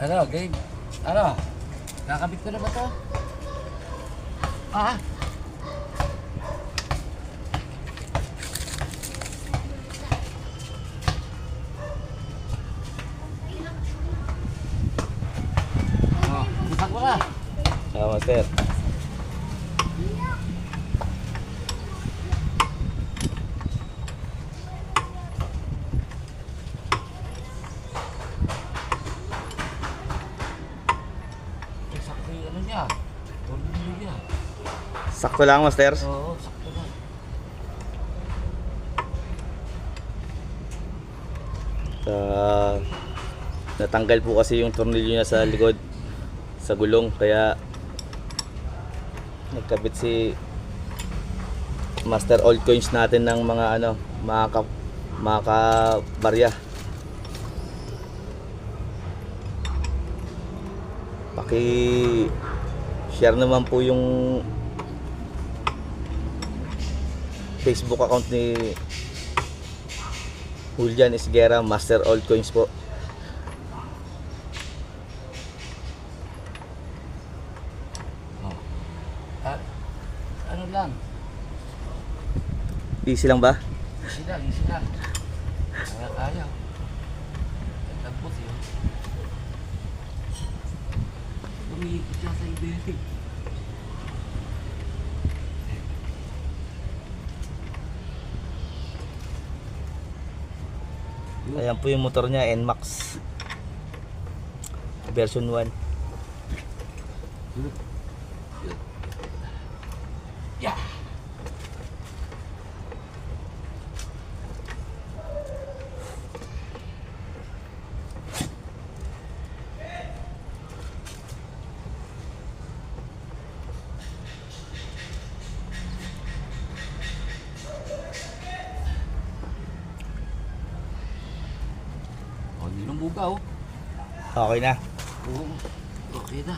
Ano, game? Ano? Kakabit ko na ba to? Ah? Oh, isak mo na. Master. Sakto yung ano niya. Tornilyo niya. Sakto lang, Master. Oo, sakto na. Natanggal po kasi yung tornilyo niya sa likod sa gulong, kaya nagkabit si Master Old Coins natin ng mga ano, mga kabarya. Paki-share naman po yung Facebook account ni Julian Isguera, Master Old Coins po. Oh. Ah, ano lang? Easy lang ba? Easy lang, easy lang. Kaya. Nagtagpos yun. Umiikot siya sa ibig. Ayan po yung motor niya, NMAX version 1. Yeah. Oh, hindi nang buga oh. Okay na. Oo, okay na.